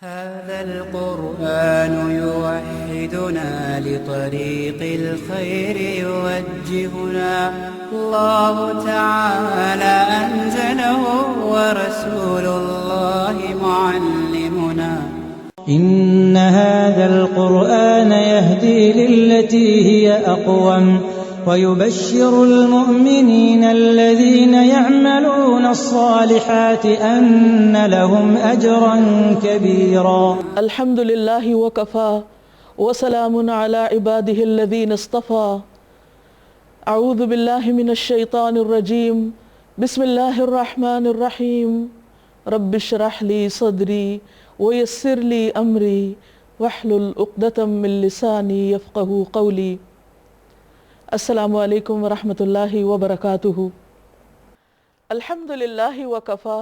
هذا القرآن يوحدنا لطريق الخير يوجهنا الله تعالى أنزله ورسول الله معلمنا إن هذا القرآن يهدي للتي هي أقوم ويبشر المؤمنين الذين يعملون الصالحات أن لهم أجرا كبيرا. الحمد لله وكفى وسلام على عباده الذين اصطفى. أعوذ بالله من الشيطان الرجيم. بسم الله الرحمن الرحيم. رب اشرح لي صدري ويسر لي أمري واحلل عقدة من لساني يفقهوا قولي. السلام علیکم ورحمۃ اللہ وبرکاتہ. الحمد للہ وکفى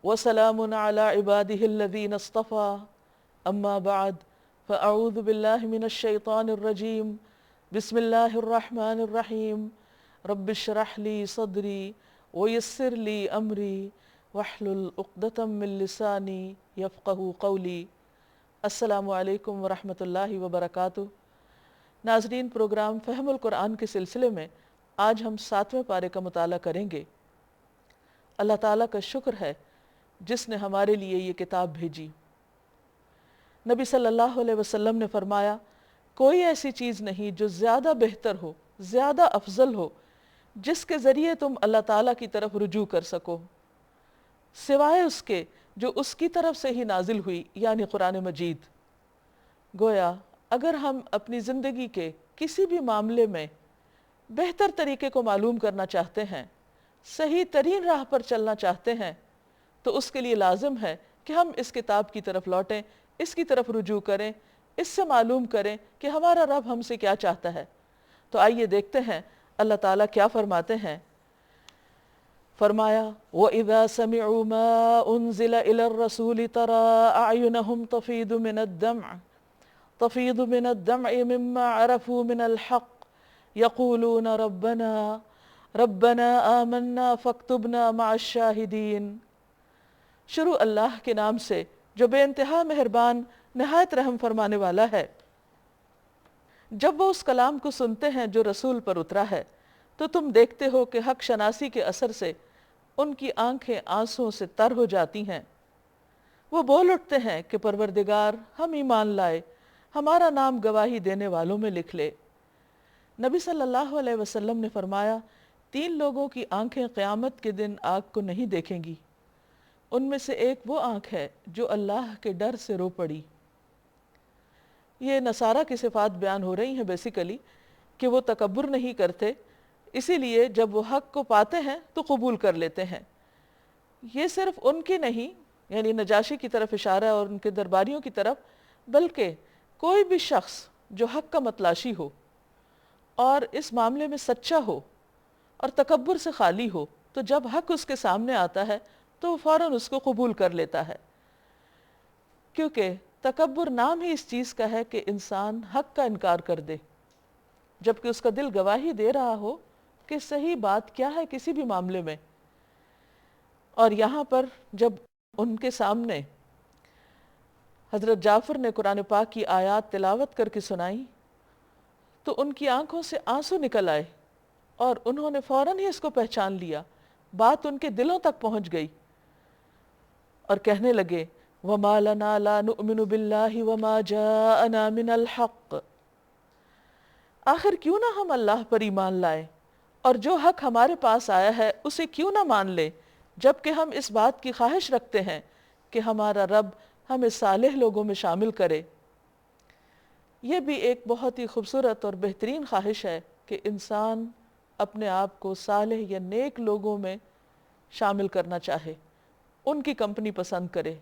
وسلام علی عباده الذین اصطفى. اما بعد فاعوذ باللہ من الشیطان الرجیم. بسم اللہ الرحمن الرحیم. رب اشرح لی صدری ویسر لی امری واحلل عقدۃ من لسانی یفقہوا قولی. السلام علیکم ورحمۃ اللہ وبرکاتہ. ناظرین، پروگرام فہم القرآن کے سلسلے میں آج ہم 7ویں پارے کا مطالعہ کریں گے. اللہ تعالیٰ کا شکر ہے جس نے ہمارے لیے یہ کتاب بھیجی. نبی صلی اللہ علیہ وسلم نے فرمایا، کوئی ایسی چیز نہیں جو زیادہ بہتر ہو، زیادہ افضل ہو، جس کے ذریعے تم اللہ تعالیٰ کی طرف رجوع کر سکو، سوائے اس کے جو اس کی طرف سے ہی نازل ہوئی، یعنی قرآن مجید. گویا اگر ہم اپنی زندگی کے کسی بھی معاملے میں بہتر طریقے کو معلوم کرنا چاہتے ہیں، صحیح ترین راہ پر چلنا چاہتے ہیں، تو اس کے لیے لازم ہے کہ ہم اس کتاب کی طرف لوٹیں، اس کی طرف رجوع کریں، اس سے معلوم کریں کہ ہمارا رب ہم سے کیا چاہتا ہے. تو آئیے دیکھتے ہیں اللہ تعالیٰ کیا فرماتے ہیں. فرمایا وَإِذَا سَمِعُوا مَا أُنزِلَ إِلَى الرَّسُولِ تَرَى أَعْيُنَهُمْ تفيض من الدمع مما عرفوا من الحق يقولون ربنا آمنا فاكتبنا مع الشاهدين. شروع اللہ کے نام سے جو بے انتہا مہربان نہایت رحم فرمانے والا ہے. جب وہ اس کلام کو سنتے ہیں جو رسول پر اترا ہے تو تم دیکھتے ہو کہ حق شناسی کے اثر سے ان کی آنکھیں آنسوں سے تر ہو جاتی ہیں. وہ بول اٹھتے ہیں کہ پروردگار، ہم ایمان لائے، ہمارا نام گواہی دینے والوں میں لکھ لے. نبی صلی اللہ علیہ وسلم نے فرمایا، 3 لوگوں کی آنکھیں قیامت کے دن آگ کو نہیں دیکھیں گی. ان میں سے ایک وہ آنکھ ہے جو اللہ کے ڈر سے رو پڑی. یہ نصارہ کی صفات بیان ہو رہی ہیں بیسیکلی کہ وہ تکبر نہیں کرتے، اسی لیے جب وہ حق کو پاتے ہیں تو قبول کر لیتے ہیں. یہ صرف ان کی نہیں، یعنی نجاشی کی طرف اشارہ ہے اور ان کے درباریوں کی طرف، بلکہ کوئی بھی شخص جو حق کا متلاشی ہو اور اس معاملے میں سچا ہو اور تکبر سے خالی ہو، تو جب حق اس کے سامنے آتا ہے تو وہ فوراً اس کو قبول کر لیتا ہے. کیونکہ تکبر نام ہی اس چیز کا ہے کہ انسان حق کا انکار کر دے، جبکہ اس کا دل گواہی دے رہا ہو کہ صحیح بات کیا ہے کسی بھی معاملے میں. اور یہاں پر جب ان کے سامنے حضرت جعفر نے قرآن پاک کی آیات تلاوت کر کے سنائی تو ان کی آنکھوں سے آنسو نکل آئے اور انہوں نے فوراً ہی اس کو پہچان لیا. بات ان کے دلوں تک پہنچ گئی اور کہنے لگے وَمَا لَنَا لَا نُؤْمِنُ بِاللَّهِ وَمَا جَاءَنَا مِنَ الْحَقِّ. آخر کیوں نہ ہم اللہ پر ایمان لائیں اور جو حق ہمارے پاس آیا ہے اسے کیوں نہ مان لیں، جبکہ ہم اس بات کی خواہش رکھتے ہیں کہ ہمارا رب ہمیں صالح لوگوں میں شامل کرے. یہ بھی ایک بہت ہی خوبصورت اور بہترین خواہش ہے کہ انسان اپنے آپ کو صالح یا نیک لوگوں میں شامل کرنا چاہے، ان کی کمپنی پسند کرے.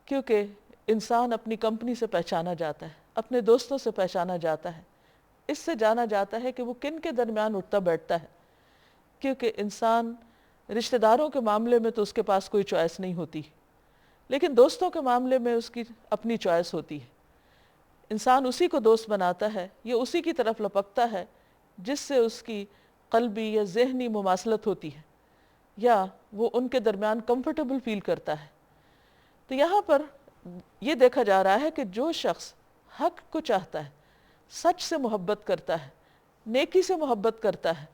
کیونکہ انسان اپنی کمپنی سے پہچانا جاتا ہے، اپنے دوستوں سے پہچانا جاتا ہے، اس سے جانا جاتا ہے کہ وہ کن کے درمیان اٹھتا بیٹھتا ہے. کیونکہ انسان رشتہ داروں کے معاملے میں تو اس کے پاس کوئی چوائس نہیں ہوتی، لیکن دوستوں کے معاملے میں اس کی اپنی چوائس ہوتی ہے. انسان اسی کو دوست بناتا ہے یا اسی کی طرف لپکتا ہے جس سے اس کی قلبی یا ذہنی مماثلت ہوتی ہے یا وہ ان کے درمیان کمفرٹیبل فیل کرتا ہے. تو یہاں پر یہ دیکھا جا رہا ہے کہ جو شخص حق کو چاہتا ہے، سچ سے محبت کرتا ہے، نیکی سے محبت کرتا ہے،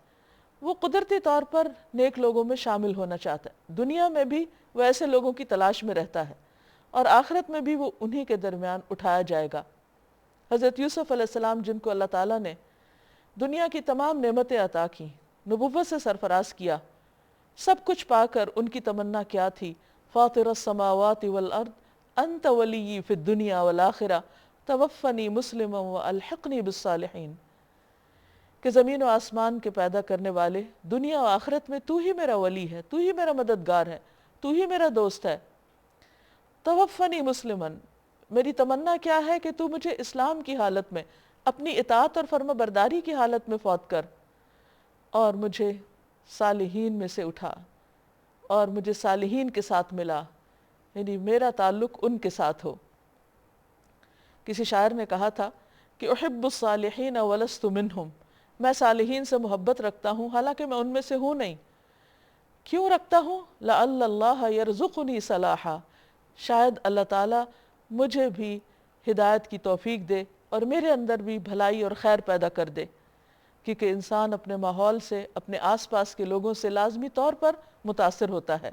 وہ قدرتی طور پر نیک لوگوں میں شامل ہونا چاہتا ہے، دنیا میں بھی وہ ایسے لوگوں کی تلاش میں رہتا ہے اور آخرت میں بھی وہ انہی کے درمیان اٹھایا جائے گا۔ حضرت یوسف علیہ السلام جن کو اللہ تعالیٰ نے دنیا کی تمام نعمتیں عطا کی، نبوت سے سرفراز کیا، سب کچھ پا کر ان کی تمنا کیا تھی؟ فاطر السماوات والارض انت ولی فی الدنیا والآخرہ توفنی مسلما والحقنی بالصالحین، کہ زمین و آسمان کے پیدا کرنے والے، دنیا و آخرت میں تو ہی میرا ولی ہے، تو ہی میرا مددگار ہے، تو ہی میرا دوست ہے۔ توفنی مسلمن، میری تمنا کیا ہے کہ تو مجھے اسلام کی حالت میں، اپنی اطاعت اور فرما برداری کی حالت میں فوت کر، اور مجھے صالحین میں سے اٹھا، اور مجھے صالحین کے ساتھ ملا، یعنی میرا تعلق ان کے ساتھ ہو۔ کسی شاعر نے کہا تھا کہ احب الصالحین ولست منہم، میں صالحین سے محبت رکھتا ہوں حالانکہ میں ان میں سے ہوں نہیں۔ کیوں رکھتا ہوں؟ لعل اللہ یرزقنی صلاحا، شاید اللہ تعالیٰ مجھے بھی ہدایت کی توفیق دے اور میرے اندر بھی بھلائی اور خیر پیدا کر دے، کیونکہ انسان اپنے ماحول سے، اپنے آس پاس کے لوگوں سے لازمی طور پر متاثر ہوتا ہے۔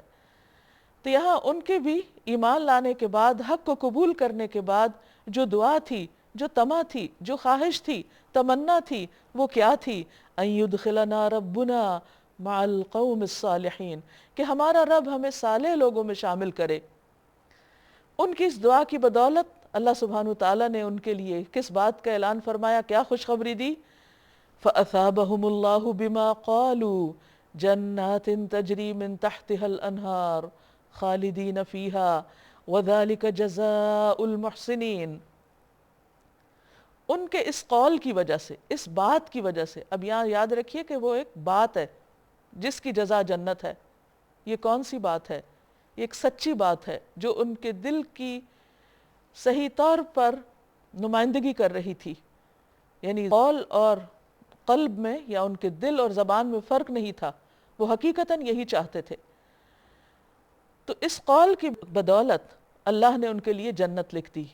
تو یہاں ان کے بھی ایمان لانے کے بعد، حق کو قبول کرنے کے بعد جو دعا تھی، جو طمع تھی، جو خواہش تھی، تمنا تھی، وہ کیا تھی؟ ان یدخلنا ربنا مع القوم الصالحین، کہ ہمارا رب ہمیں صالح لوگوں میں شامل کرے۔ ان کی اس دعا کی بدولت اللہ سبحانہ وتعالیٰ نے ان کے لیے کس بات کا اعلان فرمایا، کیا خوشخبری دی؟ فَأَثَابَهُمُ اللَّهُ بِمَا قَالُوا جَنَّاتٍ تَجْرِي مِن تَحْتِهَا الْأَنْهَارُ خَالِدِينَ فِيهَا وَذَلِكَ جَزَاءُ الْمُحْسِنِينَ۔ ان کے اس قول کی وجہ سے، اس بات کی وجہ سے، اب یہاں یاد رکھیے کہ وہ ایک بات ہے جس کی جزا جنت ہے۔ یہ کون سی بات ہے؟ یہ ایک سچی بات ہے جو ان کے دل کی صحیح طور پر نمائندگی کر رہی تھی، یعنی قول اور قلب میں یا ان کے دل اور زبان میں فرق نہیں تھا، وہ حقیقتاً یہی چاہتے تھے۔ تو اس قول کی بدولت اللہ نے ان کے لیے جنت لکھ دی۔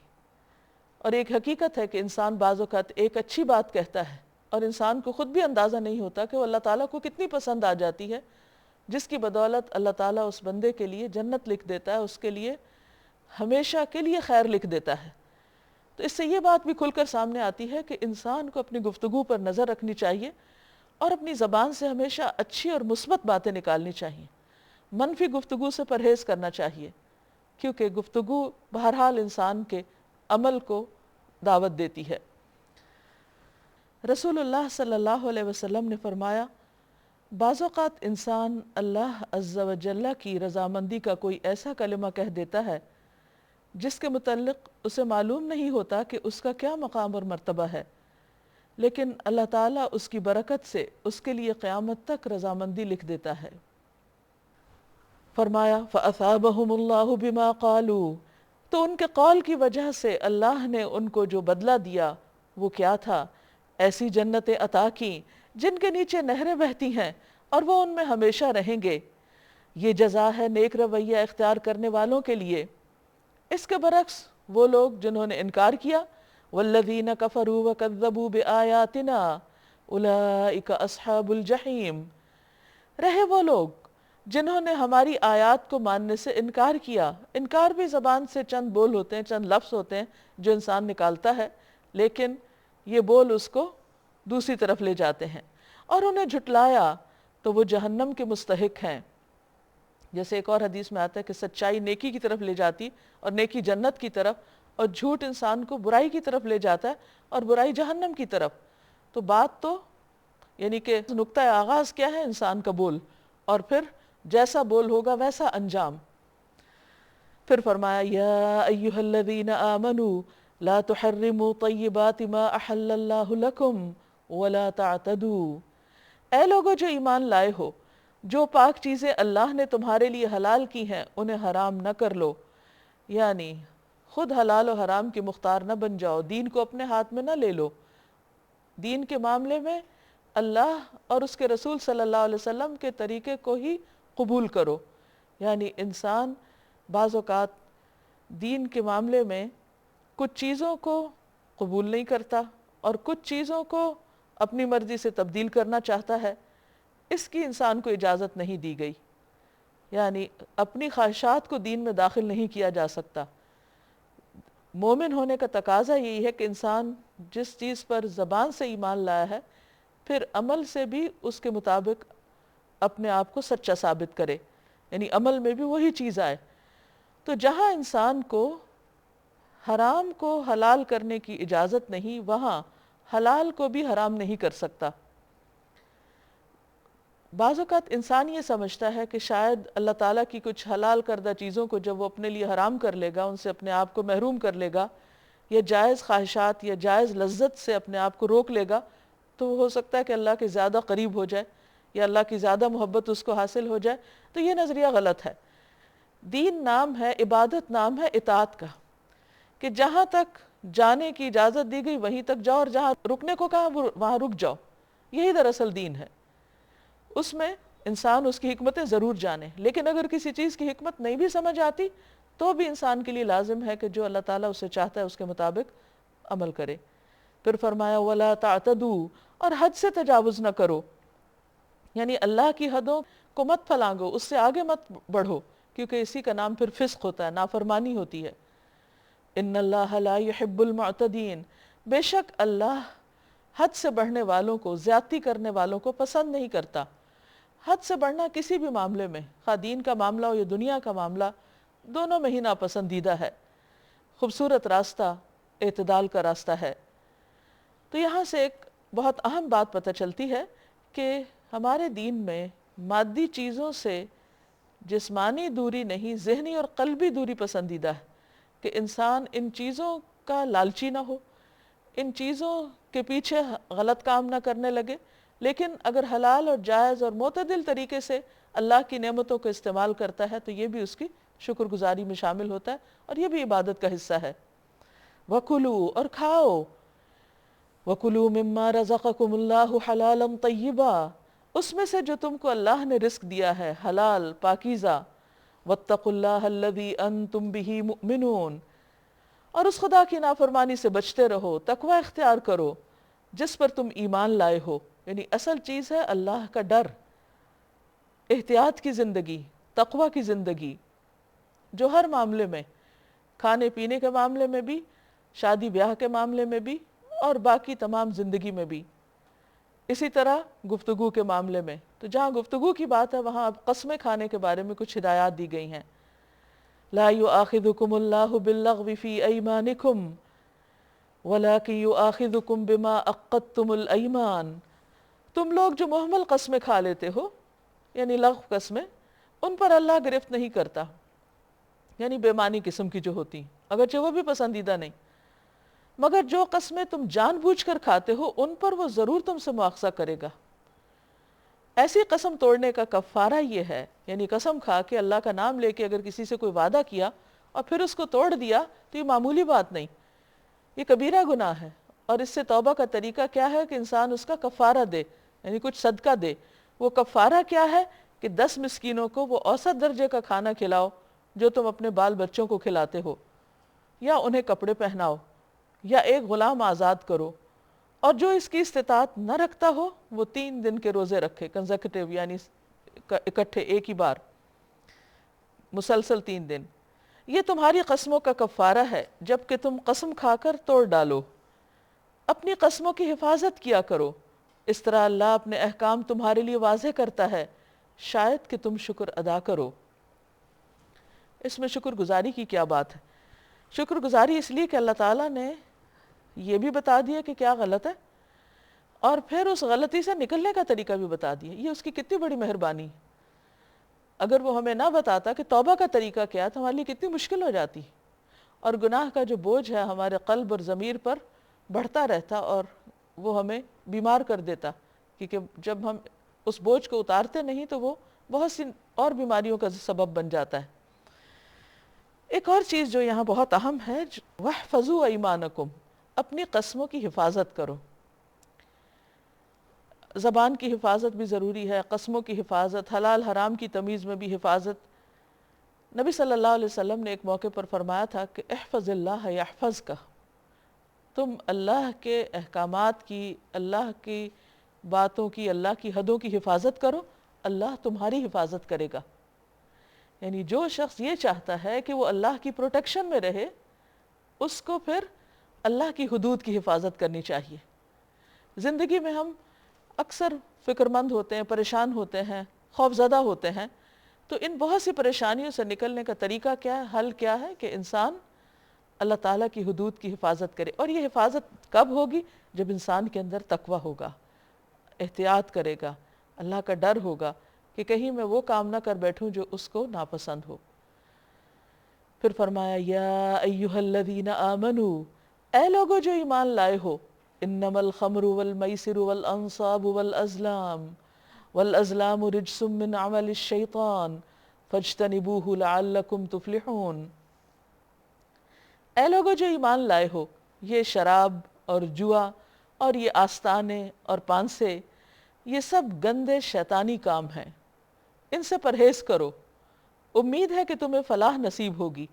اور ایک حقیقت ہے کہ انسان بعض اوقات ایک اچھی بات کہتا ہے اور انسان کو خود بھی اندازہ نہیں ہوتا کہ وہ اللہ تعالیٰ کو کتنی پسند آ جاتی ہے، جس کی بدولت اللہ تعالیٰ اس بندے کے لیے جنت لکھ دیتا ہے، اس کے لیے ہمیشہ کے لیے خیر لکھ دیتا ہے۔ تو اس سے یہ بات بھی کھل کر سامنے آتی ہے کہ انسان کو اپنی گفتگو پر نظر رکھنی چاہیے اور اپنی زبان سے ہمیشہ اچھی اور مثبت باتیں نکالنی چاہیے، منفی گفتگو سے پرہیز کرنا چاہیے، کیونکہ گفتگو بہرحال انسان کے عمل کو دعوت دیتی ہے۔ رسول اللہ صلی اللہ علیہ وسلم نے فرمایا، بعض اوقات انسان اللہ عز و جل کی رضامندی کا کوئی ایسا کلمہ کہہ دیتا ہے جس کے متعلق اسے معلوم نہیں ہوتا کہ اس کا کیا مقام اور مرتبہ ہے، لیکن اللہ تعالیٰ اس کی برکت سے اس کے لیے قیامت تک رضامندی لکھ دیتا ہے۔ فرمایا فَأَثَابَهُمُ اللَّهُ بِمَا قَالُوا، تو ان کے قول کی وجہ سے اللہ نے ان کو جو بدلہ دیا وہ کیا تھا؟ ایسی جنتیں عطا کی جن کے نیچے نہریں بہتی ہیں اور وہ ان میں ہمیشہ رہیں گے۔ یہ جزا ہے نیک رویہ اختیار کرنے والوں کے لیے۔ اس کے برعکس وہ لوگ جنہوں نے انکار کیا، والذین کفروا وکذبوا بآیاتنا اولئک اصحاب الجحیم، رہے وہ لوگ جنہوں نے ہماری آیات کو ماننے سے انکار کیا۔ انکار بھی زبان سے چند بول ہوتے ہیں، چند لفظ ہوتے ہیں جو انسان نکالتا ہے، لیکن یہ بول اس کو دوسری طرف لے جاتے ہیں، اور انہیں جھٹلایا تو وہ جہنم کے مستحق ہیں۔ جیسے ایک اور حدیث میں آتا ہے کہ سچائی نیکی کی طرف لے جاتی اور نیکی جنت کی طرف، اور جھوٹ انسان کو برائی کی طرف لے جاتا ہے اور برائی جہنم کی طرف۔ تو بات تو یعنی کہ نقطہ آغاز کیا ہے؟ انسان کا بول، اور پھر جیسا بول ہوگا ویسا انجام۔ پھر فرمایا یا ایھا الذین آمنوا لا تحرموا طیبات ما احل اللہ لکم ولا تعتدوا، اے لوگو جو ایمان لائے ہو، جو پاک چیزیں اللہ نے تمہارے لیے حلال کی ہیں انہیں حرام نہ کر لو، یعنی خود حلال و حرام کی مختار نہ بن جاؤ، دین کو اپنے ہاتھ میں نہ لے لو۔ دین کے معاملے میں اللہ اور اس کے رسول صلی اللہ علیہ وسلم کے طریقے کو ہی قبول کرو۔ یعنی انسان بعض اوقات دین کے معاملے میں کچھ چیزوں کو قبول نہیں کرتا اور کچھ چیزوں کو اپنی مرضی سے تبدیل کرنا چاہتا ہے، اس کی انسان کو اجازت نہیں دی گئی. یعنی اپنی خواہشات کو دین میں داخل نہیں کیا جا سکتا. مومن ہونے کا تقاضا یہی ہے کہ انسان جس چیز پر زبان سے ایمان لایا ہے پھر عمل سے بھی اس کے مطابق اپنے آپ کو سچا ثابت کرے، یعنی عمل میں بھی وہی چیز آئے. تو جہاں انسان کو حرام کو حلال کرنے کی اجازت نہیں، وہاں حلال کو بھی حرام نہیں کر سکتا. بعض اوقات انسان یہ سمجھتا ہے کہ شاید اللہ تعالیٰ کی کچھ حلال کردہ چیزوں کو جب وہ اپنے لیے حرام کر لے گا، ان سے اپنے آپ کو محروم کر لے گا، یا جائز خواہشات یا جائز لذت سے اپنے آپ کو روک لے گا، تو ہو سکتا ہے کہ اللہ کے زیادہ قریب ہو جائے یا اللہ کی زیادہ محبت اس کو حاصل ہو جائے. تو یہ نظریہ غلط ہے. دین نام ہے، عبادت نام ہے اطاعت کا، کہ جہاں تک جانے کی اجازت دی گئی وہیں تک جاؤ، اور جہاں رکنے کو کہا وہاں رک جاؤ. یہی دراصل دین ہے. اس میں انسان اس کی حکمتیں ضرور جانے، لیکن اگر کسی چیز کی حکمت نہیں بھی سمجھ آتی تو بھی انسان کے لیے لازم ہے کہ جو اللہ تعالیٰ اسے چاہتا ہے اس کے مطابق عمل کرے. پھر فرمایا وَلَا تَعْتَدُوا، اور حد سے تجاوز نہ کرو، یعنی اللہ کی حدوں کو مت پھلانگو، اس سے آگے مت بڑھو، کیونکہ اسی کا نام پھر فسق ہوتا ہے، نافرمانی ہوتی ہے. ان اللہ لا يحب المعتدین، بے شک اللہ حد سے بڑھنے والوں کو، زیادتی کرنے والوں کو پسند نہیں کرتا. حد سے بڑھنا کسی بھی معاملے میں، خواہ دین کا معاملہ ہو یا دنیا کا معاملہ، دونوں میں ہی ناپسندیدہ ہے. خوبصورت راستہ اعتدال کا راستہ ہے. تو یہاں سے ایک بہت اہم بات پتہ چلتی ہے کہ ہمارے دین میں مادی چیزوں سے جسمانی دوری نہیں، ذہنی اور قلبی دوری پسندیدہ ہے، کہ انسان ان چیزوں کا لالچی نہ ہو، ان چیزوں کے پیچھے غلط کام نہ کرنے لگے، لیکن اگر حلال اور جائز اور معتدل طریقے سے اللہ کی نعمتوں کو استعمال کرتا ہے تو یہ بھی اس کی شکر گزاری میں شامل ہوتا ہے، اور یہ بھی عبادت کا حصہ ہے. وَكُلُوا، اور کھاؤ، وَكُلُوا مِمَّا رَزَقَكُمُ اللَّهُ حَلَالًا طَيِّبًا، اس میں سے جو تم کو اللہ نے رزق دیا ہے حلال پاکیزہ. وَاتَّقُوا اللَّهَ الَّذِي أَنْتُمْ بِهِ مُؤْمِنُونَ، اور اس خدا کی نافرمانی سے بچتے رہو، تقوی اختیار کرو جس پر تم ایمان لائے ہو. یعنی اصل چیز ہے اللہ کا ڈر، احتیاط کی زندگی، تقوی کی زندگی، جو ہر معاملے میں، کھانے پینے کے معاملے میں بھی، شادی بیاہ کے معاملے میں بھی، اور باقی تمام زندگی میں بھی. اسی طرح گفتگو کے معاملے میں، تو جہاں گفتگو کی بات ہے وہاں اب قسمیں کھانے کے بارے میں کچھ ہدایات دی گئی ہیں. لا یؤاخذکم اللہ باللغو فی ایمانکم ولکن یؤاخذکم بما عقدتم الایمان، تم لوگ جو محمل قسمیں کھا لیتے ہو، یعنی لغو قسمیں، ان پر اللہ گرفت نہیں کرتا، یعنی بے معنی قسم کی جو ہوتی، اگرچہ وہ بھی پسندیدہ نہیں، مگر جو قسمیں تم جان بوجھ کر کھاتے ہو ان پر وہ ضرور تم سے مواخذہ کرے گا. ایسی قسم توڑنے کا کفارہ یہ ہے، یعنی قسم کھا کے اللہ کا نام لے کے اگر کسی سے کوئی وعدہ کیا اور پھر اس کو توڑ دیا تو یہ معمولی بات نہیں، یہ کبیرہ گناہ ہے. اور اس سے توبہ کا طریقہ کیا ہے کہ انسان اس کا کفارہ دے، یعنی کچھ صدقہ دے. وہ کفارہ کیا ہے کہ 10 مسکینوں کو وہ اوسط درجے کا کھانا کھلاؤ جو تم اپنے بال بچوں کو کھلاتے ہو، یا انہیں کپڑے پہناؤ، یا ایک غلام آزاد کرو. اور جو اس کی استطاعت نہ رکھتا ہو وہ 3 دن کے روزے رکھے، کنزیکٹیو، یعنی اکٹھے ایک ہی بار، مسلسل 3 دن. یہ تمہاری قسموں کا کفارہ ہے جب کہ تم قسم کھا کر توڑ ڈالو. اپنی قسموں کی حفاظت کیا کرو، اس طرح اللہ اپنے احکام تمہارے لیے واضح کرتا ہے، شاید کہ تم شکر ادا کرو. اس میں شکر گزاری کی کیا بات ہے؟ شکر گزاری اس لیے کہ اللہ تعالیٰ نے یہ بھی بتا دیا کہ کیا غلط ہے، اور پھر اس غلطی سے نکلنے کا طریقہ بھی بتا دیا. یہ اس کی کتنی بڑی مہربانی. اگر وہ ہمیں نہ بتاتا کہ توبہ کا طریقہ کیا ہے تو ہمارے لیے کتنی مشکل ہو جاتی، اور گناہ کا جو بوجھ ہے ہمارے قلب اور ضمیر پر بڑھتا رہتا اور وہ ہمیں بیمار کر دیتا، کیونکہ جب ہم اس بوجھ کو اتارتے نہیں تو وہ بہت سی اور بیماریوں کا سبب بن جاتا ہے. ایک اور چیز جو یہاں بہت اہم ہے، وَاحْفَظُوا أَيْمَانَكُمْ، اپنی قسموں کی حفاظت کرو. زبان کی حفاظت بھی ضروری ہے، قسموں کی حفاظت، حلال حرام کی تمیز میں بھی حفاظت. نبی صلی اللہ علیہ وسلم نے ایک موقع پر فرمایا تھا کہ احفظ اللہ یحفظک، تم اللہ کے احکامات کی، اللہ کی باتوں کی، اللہ کی حدوں کی حفاظت کرو، اللہ تمہاری حفاظت کرے گا۔ یعنی جو شخص یہ چاہتا ہے کہ وہ اللہ کی پروٹیکشن میں رہے، اس کو پھر اللہ کی حدود کی حفاظت کرنی چاہیے۔ زندگی میں ہم اکثر فکر مند ہوتے ہیں، پریشان ہوتے ہیں، خوف زدہ ہوتے ہیں، تو ان بہت سی پریشانیوں سے نکلنے کا طریقہ کیا ہے، حل کیا ہے کہ انسان اللہ تعالیٰ کی حدود کی حفاظت کرے۔ اور یہ حفاظت کب ہوگی؟ جب انسان کے اندر تقویٰ ہوگا، احتیاط کرے گا، اللہ کا ڈر ہوگا کہ کہیں میں وہ کام نہ کر بیٹھوں جو اس کو ناپسند ہو۔ پھر فرمایا یا ایہا الذین آمنوا، اے لوگو جو ایمان لائے ہو، انما الخمر والمیسر والانصاب والازلام رجس من عمل الشیطان فاجتنبوہ لعلکم تفلحون۔ اے لوگو جو ایمان لائے ہو، یہ شراب اور جوا اور یہ آستانے اور پانسے، یہ سب گندے شیطانی کام ہیں، ان سے پرہیز کرو، امید ہے کہ تمہیں فلاح نصیب ہوگی۔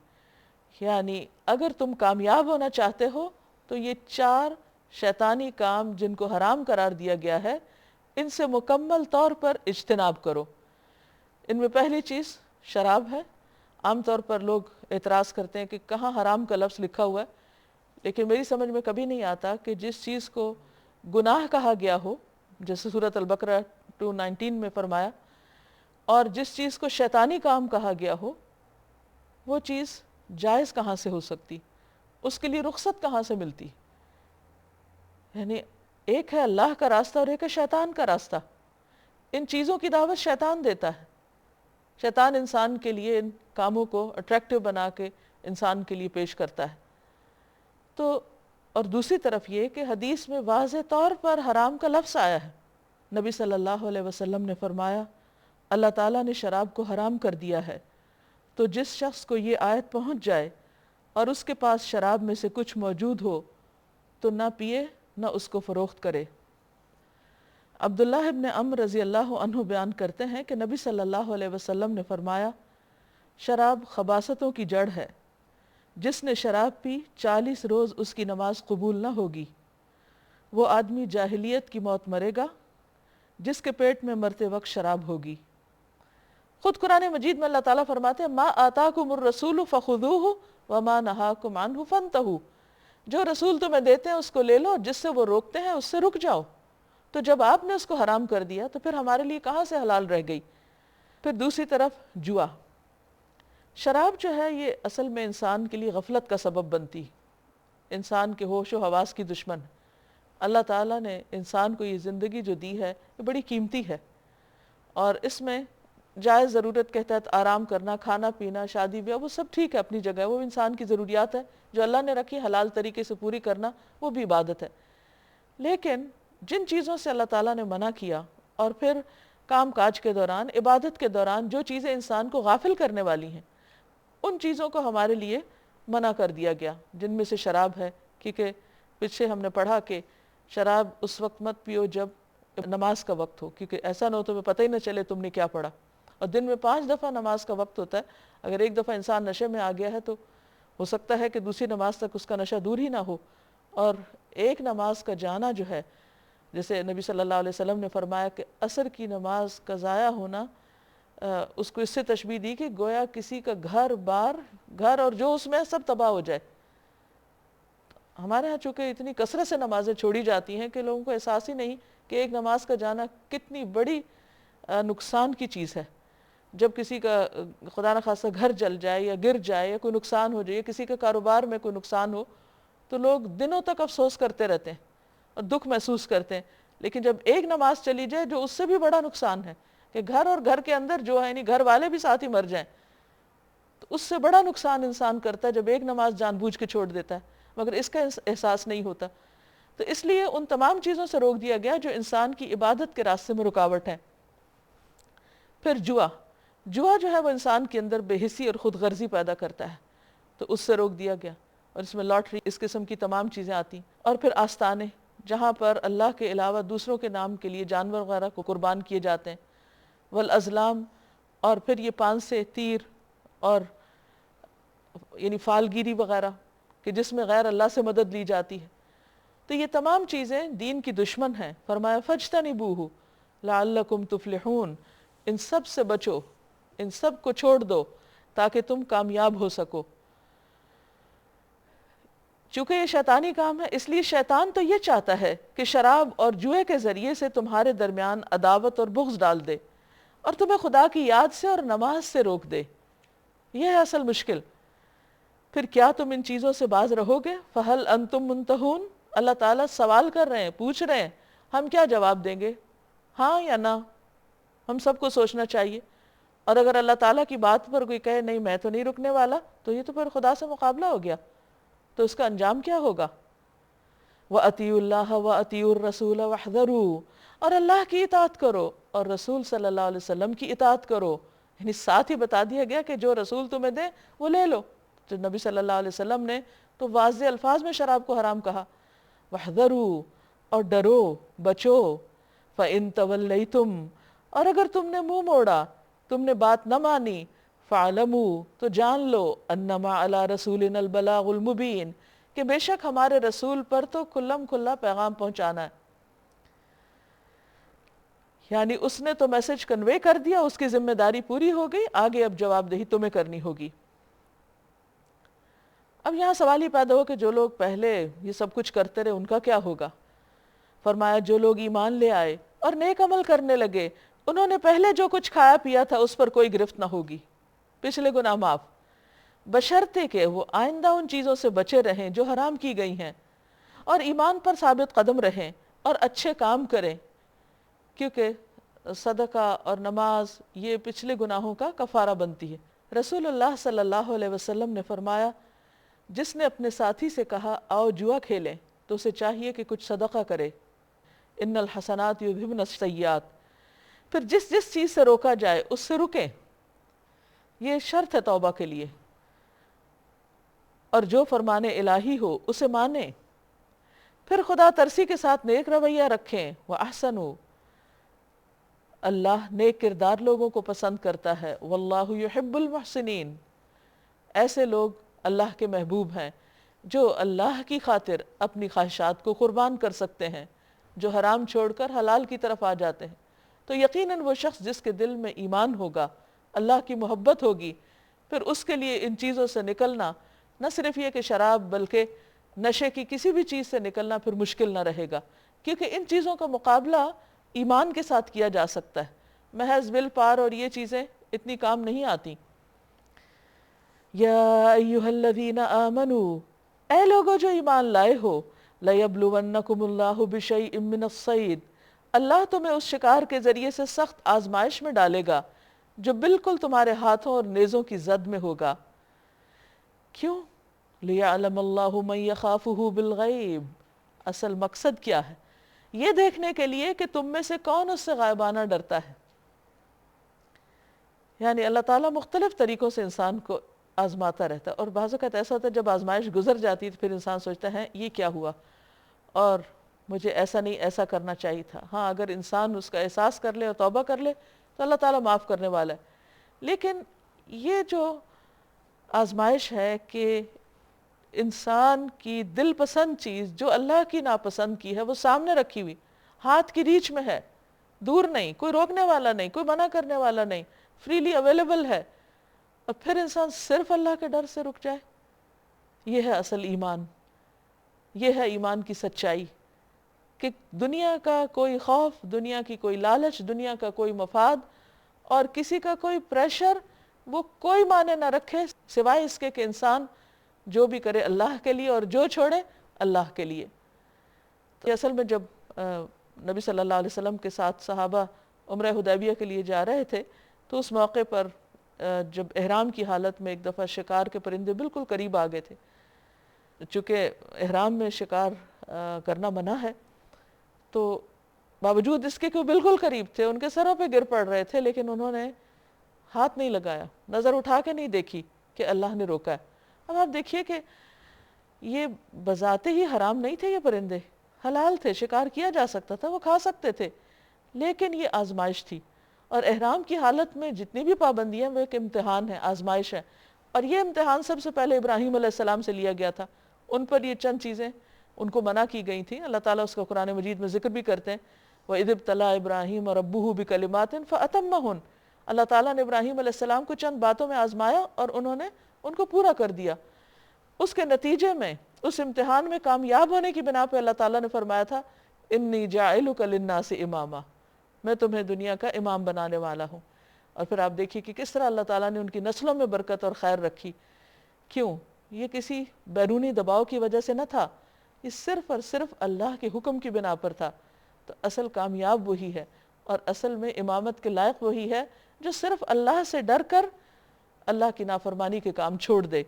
یعنی اگر تم کامیاب ہونا چاہتے ہو تو یہ 4 شیطانی کام جن کو حرام قرار دیا گیا ہے، ان سے مکمل طور پر اجتناب کرو۔ ان میں پہلی چیز شراب ہے۔ عام طور پر لوگ اعتراض کرتے ہیں کہ کہاں حرام کا لفظ لکھا ہوا ہے، لیکن میری سمجھ میں کبھی نہیں آتا کہ جس چیز کو گناہ کہا گیا ہو، جیسے سورۃ البقرہ 2:19 میں فرمایا، اور جس چیز کو شیطانی کام کہا گیا ہو، وہ چیز جائز کہاں سے ہو سکتی، اس کے لیے رخصت کہاں سے ملتی؟ یعنی ایک ہے اللہ کا راستہ اور ایک ہے شیطان کا راستہ۔ ان چیزوں کی دعوت شیطان دیتا ہے، شیطان انسان کے لیے ان کاموں کو اٹریکٹیو بنا کے انسان کے لیے پیش کرتا ہے۔ تو اور دوسری طرف یہ کہ حدیث میں واضح طور پر حرام کا لفظ آیا ہے۔ نبی صلی اللہ علیہ وسلم نے فرمایا اللہ تعالیٰ نے شراب کو حرام کر دیا ہے، تو جس شخص کو یہ آیت پہنچ جائے اور اس کے پاس شراب میں سے کچھ موجود ہو تو نہ پیے نہ اس کو فروخت کرے۔ عبداللہ ابن عمرو رضی اللہ عنہ بیان کرتے ہیں کہ نبی صلی اللہ علیہ وسلم نے فرمایا شراب خباثتوں کی جڑ ہے، جس نے شراب پی 40 روز اس کی نماز قبول نہ ہوگی، وہ آدمی جاہلیت کی موت مرے گا جس کے پیٹ میں مرتے وقت شراب ہوگی۔ خود قرآن مجید میں اللہ تعالیٰ فرماتے ہیں ما آتاکم الرسول فخذوہ وما نہاکم عنہ فانتہوا، جو رسول تمہیں دیتے ہیں اس کو لے لو، جس سے وہ روکتے ہیں اس سے رک جاؤ۔ تو جب آپ نے اس کو حرام کر دیا تو پھر ہمارے لیے کہاں سے حلال رہ گئی؟ پھر دوسری طرف جوا، شراب جو ہے یہ اصل میں انسان کے لیے غفلت کا سبب بنتی، انسان کے ہوش و حواس کی دشمن۔ اللہ تعالیٰ نے انسان کو یہ زندگی جو دی ہے یہ بڑی قیمتی ہے، اور اس میں جائز ضرورت کے تحت آرام کرنا، کھانا پینا، شادی بیاہ، وہ سب ٹھیک ہے اپنی جگہ، وہ انسان کی ضروریات ہے جو اللہ نے رکھی، حلال طریقے سے پوری کرنا وہ بھی عبادت ہے۔ لیکن جن چیزوں سے اللہ تعالیٰ نے منع کیا، اور پھر کام کاج کے دوران، عبادت کے دوران جو چیزیں انسان کو غافل کرنے والی ہیں، ان چیزوں کو ہمارے لیے منع کر دیا گیا، جن میں سے شراب ہے، کیونکہ پیچھے ہم نے پڑھا کہ شراب اس وقت مت پیو جب نماز کا وقت ہو، کیونکہ ایسا نہ ہو تمہیں پتہ ہی نہ چلے تم نے کیا پڑھا۔ اور دن میں 5 دفعہ نماز کا وقت ہوتا ہے، اگر ایک دفعہ انسان نشے میں آ گیا ہے تو ہو سکتا ہے کہ دوسری نماز تک اس کا نشہ دور ہی نہ ہو۔ اور ایک نماز کا جانا جو ہے، جیسے نبی صلی اللہ علیہ وسلم نے فرمایا کہ عصر کی نماز کا ضائع ہونا، اس کو اس سے تشبیہ دی کہ گویا کسی کا گھر اور جو اس میں سب تباہ ہو جائے۔ ہمارے ہاں چونکہ اتنی کثرت سے نمازیں چھوڑی جاتی ہیں کہ لوگوں کو احساس ہی نہیں کہ ایک نماز کا جانا کتنی بڑی نقصان کی چیز ہے۔ جب کسی کا خدا نخواستہ گھر جل جائے یا گر جائے یا کوئی نقصان ہو جائے، کسی کے کاروبار میں کوئی نقصان ہو، تو لوگ دنوں تک افسوس کرتے رہتے ہیں اور دکھ محسوس کرتے ہیں۔ لیکن جب ایک نماز چلی جائے جو اس سے بھی بڑا نقصان ہے کہ گھر اور گھر کے اندر جو ہے، یعنی گھر والے بھی ساتھ ہی مر جائیں، تو اس سے بڑا نقصان انسان کرتا ہے جب ایک نماز جان بوجھ کے چھوڑ دیتا ہے، مگر اس کا احساس نہیں ہوتا۔ تو اس لیے ان تمام چیزوں سے روک دیا گیا جو انسان کی عبادت کے راستے میں رکاوٹ ہیں۔ پھر جوا جو ہے وہ انسان کے اندر بے حسی اور خود غرضی پیدا کرتا ہے، تو اس سے روک دیا گیا، اور اس میں لاٹری، اس قسم کی تمام چیزیں آتی۔ اور پھر آستانے، جہاں پر اللہ کے علاوہ دوسروں کے نام کے لیے جانور وغیرہ کو قربان کیے جاتے ہیں، والازلام، اور پھر یہ پانسے، تیر اور یعنی فالگیری وغیرہ کہ جس میں غیر اللہ سے مدد لی جاتی ہے. تو یہ تمام چیزیں دین کی دشمن ہیں. فرمایا فاجتنبوہ لعلکم تفلحون، ان سب سے بچو، ان سب کو چھوڑ دو تاکہ تم کامیاب ہو سکو. چونکہ یہ شیطانی کام ہے، اس لیے شیطان تو یہ چاہتا ہے کہ شراب اور جوئے کے ذریعے سے تمہارے درمیان عداوت اور بغض ڈال دے اور تمہیں خدا کی یاد سے اور نماز سے روک دے. یہ ہے اصل مشکل. پھر کیا تم ان چیزوں سے باز رہو گے؟ فَهَلْ أَنْتُمْ مُنْتَهُونَ، اللہ تعالیٰ سوال کر رہے ہیں، پوچھ رہے ہیں، ہم کیا جواب دیں گے؟ ہاں یا نہ؟ ہم سب کو سوچنا چاہیے. اور اگر اللہ تعالیٰ کی بات پر کوئی کہے نہیں میں تو نہیں رکنے والا، تو یہ تو پھر خدا سے مقابلہ ہو گیا. تو اس کا انجام کیا ہوگا؟ وَأَطِيعُوا اللَّهَ وَأَطِيعُوا الرَّسُولَ وَاحْذَرُوا، اور اللہ کی اطاعت کرو اور رسول صلی اللہ علیہ وسلم کی اطاعت کرو. یعنی ساتھ ہی بتا دیا گیا کہ جو رسول تمہیں دے وہ لے لو. جو نبی صلی اللہ علیہ وسلم نے تو واضح الفاظ میں شراب کو حرام کہا. وَاحْذَرُوا، اور ڈرو، بچو. فَإِن تَوَلَّيْتُمْ، اور اگر تم نے منہ موڑا، تم نے بات نہ مانی، فَاعْلَمُوا، تو جان لو، أَنَّمَا عَلَى رَسُولِنَا الْبَلَاغُ الْمُبِينُ، کہ بے شک ہمارے رسول پر تو کلم کھلا پیغام پہنچانا ہے. یعنی اس نے تو میسج کنوے کر دیا، اس کی ذمہ داری پوری ہو گئی، آگے اب جواب دہی تمہیں کرنی ہوگی. اب یہاں سوال ہی پیدا ہو کہ جو لوگ پہلے یہ سب کچھ کرتے رہے ان کا کیا ہوگا؟ فرمایا جو لوگ ایمان لے آئے اور نیک عمل کرنے لگے، انہوں نے پہلے جو کچھ کھایا پیا تھا اس پر کوئی گرفت نہ ہوگی، پچھلے گناہ معاف، بشرطے کہ وہ آئندہ ان چیزوں سے بچے رہیں جو حرام کی گئی ہیں، اور ایمان پر ثابت قدم رہیں اور اچھے کام کریں، کیونکہ صدقہ اور نماز یہ پچھلے گناہوں کا کفارہ بنتی ہے. رسول اللہ صلی اللہ علیہ وسلم نے فرمایا جس نے اپنے ساتھی سے کہا آؤ جوا کھیلیں تو اسے چاہیے کہ کچھ صدقہ کرے. ان الحسنات یذہبن السیئات، پھر جس جس چیز سے روکا جائے اس سے رکیں، یہ شرط ہے توبہ کے لیے. اور جو فرمان الہی ہو اسے مانیں، پھر خدا ترسی کے ساتھ نیک رویہ رکھیں. وَأَحْسَنُوا، اللہ نیک کردار لوگوں کو پسند کرتا ہے. وَاللَّهُ يُحِبُّ الْمُحْسِنِينَ، ایسے لوگ اللہ کے محبوب ہیں جو اللہ کی خاطر اپنی خواہشات کو قربان کر سکتے ہیں، جو حرام چھوڑ کر حلال کی طرف آ جاتے ہیں. تو یقیناً وہ شخص جس کے دل میں ایمان ہوگا، اللہ کی محبت ہوگی، پھر اس کے لیے ان چیزوں سے نکلنا نہ صرف یہ کہ شراب بلکہ نشے کی کسی بھی چیز سے نکلنا پھر مشکل نہ رہے گا، کیونکہ ان چیزوں کا مقابلہ ایمان کے ساتھ کیا جا سکتا ہے. محض ول پار اور یہ چیزیں اتنی کام نہیں آتی. یا ایہا الذین آمنوا، اے لوگو جو ایمان لائے ہو، لیبلونکم اللہ بشیء من الصید، اللہ تمہیں اس شکار کے ذریعے سے سخت آزمائش میں ڈالے گا جو بالکل تمہارے ہاتھوں اور نیزوں کی زد میں ہوگا. کیوں؟ لیعلم اللہ من یخافہ بالغیب، اصل مقصد کیا ہے؟ یہ دیکھنے کے لیے کہ تم میں سے کون اس سے غائبانہ ڈرتا ہے. یعنی اللہ تعالیٰ مختلف طریقوں سے انسان کو آزماتا رہتا ہے، اور بعض اوقات ایسا ہوتا ہے جب آزمائش گزر جاتی ہے تو پھر انسان سوچتا ہے یہ کیا ہوا اور مجھے ایسا نہیں ایسا کرنا چاہیے تھا. ہاں اگر انسان اس کا احساس کر لے اور توبہ کر لے تو اللہ تعالیٰ معاف کرنے والا ہے. لیکن یہ جو آزمائش ہے کہ انسان کی دل پسند چیز جو اللہ کی ناپسند کی ہے وہ سامنے رکھی ہوئی، ہاتھ کی ریچ میں ہے، دور نہیں، کوئی روکنے والا نہیں، کوئی منع کرنے والا نہیں، فریلی اویلیبل ہے، اور پھر انسان صرف اللہ کے ڈر سے رک جائے. یہ ہے اصل ایمان، یہ ہے ایمان کی سچائی کہ دنیا کا کوئی خوف، دنیا کی کوئی لالچ، دنیا کا کوئی مفاد اور کسی کا کوئی پریشر وہ کوئی معنی نہ رکھے سوائے اس کے کہ انسان جو بھی کرے اللہ کے لیے اور جو چھوڑے اللہ کے لیے. تو اصل میں جب نبی صلی اللہ علیہ وسلم کے ساتھ صحابہ عمرہ حدیبیہ کے لیے جا رہے تھے تو اس موقع پر جب احرام کی حالت میں ایک دفعہ شکار کے پرندے بالکل قریب آ گئے تھے. چونکہ احرام میں شکار کرنا منع ہے تو باوجود اس کے کہ وہ بالکل قریب تھے، ان کے سروں پہ گر پڑ رہے تھے، لیکن انہوں نے ہاتھ نہیں لگایا، نظر اٹھا کے نہیں دیکھی کہ اللہ نے روکا ہے. اب آپ دیکھیے کہ یہ بذات ہی حرام نہیں تھے، یہ پرندے حلال تھے، شکار کیا جا سکتا تھا، وہ کھا سکتے تھے، لیکن یہ آزمائش تھی اور احرام کی حالت میں جتنی بھی پابندیاں وہ ایک امتحان ہے، آزمائش ہے، اور یہ امتحان سب سے پہلے ابراہیم علیہ السلام سے لیا گیا تھا. ان پر یہ چند چیزیں ان کو منع کی گئی تھیں. اللہ تعالیٰ اس کو قرآن مجید میں ذکر بھی کرتے ہیں، وَإِذِ ابْتَلَىٰ إِبْرَاهِيمَ رَبُّهُ بِكَلِمَاتٍ فَأَتَمَّهُنَّ. اللہ تعالیٰ نے ابراہیم علیہ السلام کو چند باتوں میں آزمایا اور انہوں نے ان کو پورا کر دیا. اس کے نتیجے میں اس امتحان میں کامیاب ہونے کی بنا پہ اللہ تعالیٰ نے فرمایا تھا انی جاعلک للناس اماما، میں تمہیں دنیا کا امام بنانے والا ہوں. اور پھر آپ دیکھیے کہ کس طرح اللہ تعالیٰ نے ان کی نسلوں میں برکت اور خیر رکھی. کیوں؟ یہ کسی بیرونی دباؤ کی وجہ سے نہ تھا، یہ صرف اور صرف اللہ کے حکم کی بنا پر تھا. تو اصل کامیاب وہی ہے، اور اصل میں امامت کے لائق وہی ہے جو صرف اللہ سے ڈر کر اللہ کی نافرمانی کے کام چھوڑ دے.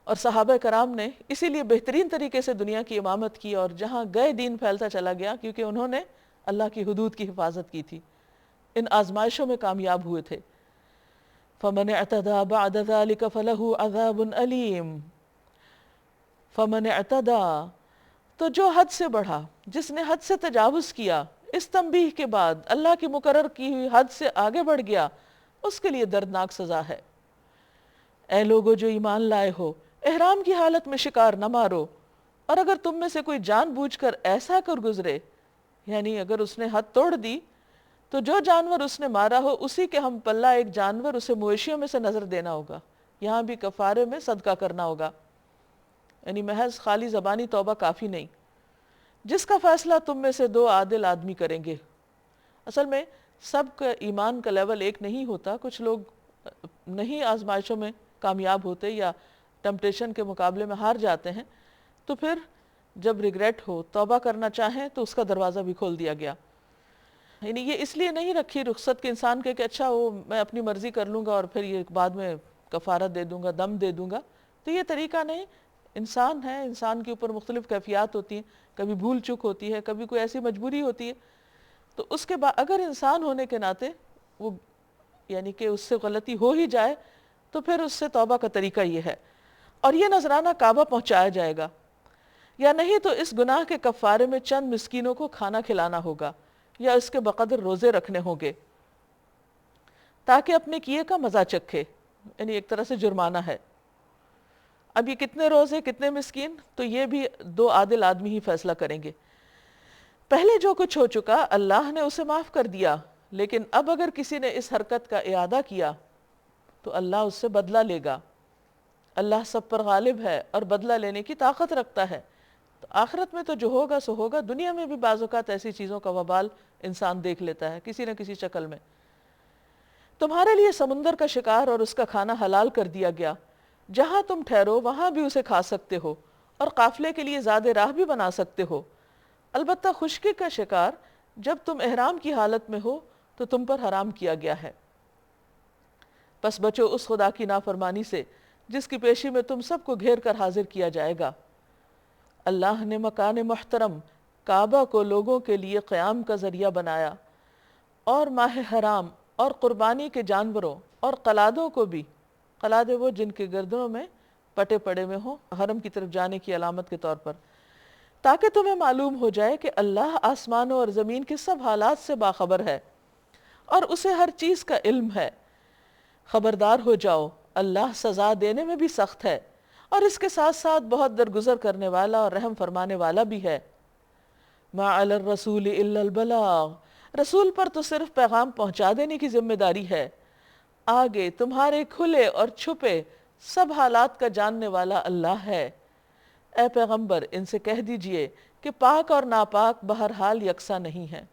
اور صحابہ کرام نے اسی لیے بہترین طریقے سے دنیا کی امامت کی، اور جہاں گئے دین پھیلتا چلا گیا، کیونکہ انہوں نے اللہ کی حدود کی حفاظت کی تھی، ان آزمائشوں میں کامیاب ہوئے تھے. فَمَنِ اعْتَدَى بَعْدَ ذَلِكَ فَلَهُ عَذَابٌ أَلِيمٌ. فَمَنِ اعْتَدَى، تو جو حد سے بڑھا، جس نے حد سے تجاوز کیا، اس تنبیہ کے بعد اللہ کی مقرر کی ہوئی حد سے آگے بڑھ گیا، اس کے لیے دردناک سزا ہے. اے لوگو جو ایمان لائے ہو، احرام کی حالت میں شکار نہ مارو، اور اگر تم میں سے کوئی جان بوجھ کر ایسا کر گزرے، یعنی اگر اس نے حد توڑ دی، تو جو جانور اس نے مارا ہو اسی کے ہم پلہ ایک جانور اسے مویشیوں میں سے نظر دینا ہوگا. یہاں بھی کفارے میں صدقہ کرنا ہوگا، یعنی محض خالی زبانی توبہ کافی نہیں. جس کا فیصلہ تم میں سے 2 عادل آدمی کریں گے. اصل میں سب کا ایمان کا لیول ایک نہیں ہوتا، کچھ لوگ نہیں آزمائشوں میں کامیاب ہوتے یا ٹمپٹیشن کے مقابلے میں ہار جاتے ہیں، تو پھر جب ریگریٹ ہو، توبہ کرنا چاہیں تو اس کا دروازہ بھی کھول دیا گیا. یعنی یہ اس لیے نہیں رکھی رخصت کے انسان کے کہ اچھا وہ میں اپنی مرضی کر لوں گا اور پھر یہ بعد میں کفارت دے دوں گا، دم دے دوں گا. تو یہ طریقہ نہیں. انسان ہے، انسان کے اوپر مختلف کیفیات ہوتی ہیں، کبھی بھول چک ہوتی ہے، کبھی کوئی ایسی مجبوری ہوتی ہے. تو اس کے بعد اگر انسان ہونے کے ناطے وہ یعنی کہ اس سے غلطی ہو ہی جائے تو پھر اس سے توبہ کا طریقہ یہ ہے. اور یہ نذرانہ کعبہ پہنچایا جائے گا، یا نہیں تو اس گناہ کے کفارے میں چند مسکینوں کو کھانا کھلانا ہوگا، یا اس کے بقدر روزے رکھنے ہوں گے تاکہ اپنے کیے کا مزہ چکھے. یعنی ایک طرح سے جرمانہ ہے. اب یہ کتنے روزے، کتنے مسکین، تو یہ بھی 2 عادل آدمی ہی فیصلہ کریں گے. پہلے جو کچھ ہو چکا اللہ نے اسے معاف کر دیا، لیکن اب اگر کسی نے اس حرکت کا اعادہ کیا تو اللہ اس سے بدلہ لے گا. اللہ سب پر غالب ہے اور بدلہ لینے کی طاقت رکھتا ہے. تو آخرت میں تو جو ہوگا سو ہوگا. دنیا میں بھی بعض اوقات ایسی چیزوں کا وبال انسان دیکھ لیتا ہے کسی نہ کسی شکل میں. تمہارے لیے سمندر کا شکار اور اس کا کھانا حلال کر دیا گیا، جہاں تم ٹھہرو وہاں بھی اسے کھا سکتے ہو، اور قافلے کے لیے زیادہ راہ بھی بنا سکتے ہو. البتہ خشکی کا شکار جب تم احرام کی حالت میں ہو تو تم پر حرام کیا گیا ہے. پس بچو اس خدا کی نافرمانی سے جس کی پیشی میں تم سب کو گھیر کر حاضر کیا جائے گا. اللہ نے مکان محترم کعبہ کو لوگوں کے لیے قیام کا ذریعہ بنایا، اور ماہ حرام اور قربانی کے جانوروں اور قلادوں کو بھی، قلادے وہ جن کے گردنوں میں پٹے پڑے ہوئے ہوں حرم کی طرف جانے کی علامت کے طور پر، تاکہ تمہیں معلوم ہو جائے کہ اللہ آسمانوں اور زمین کے سب حالات سے باخبر ہے اور اسے ہر چیز کا علم ہے. خبردار ہو جاؤ، اللہ سزا دینے میں بھی سخت ہے اور اس کے ساتھ ساتھ بہت درگزر کرنے والا اور رحم فرمانے والا بھی ہے. ما علی الرسول الا البلاغ، رسول پر تو صرف پیغام پہنچا دینے کی ذمہ داری ہے. آگے تمہارے کھلے اور چھپے سب حالات کا جاننے والا اللہ ہے. اے پیغمبر ان سے کہہ دیجئے کہ پاک اور ناپاک بہرحال یکساں نہیں ہیں.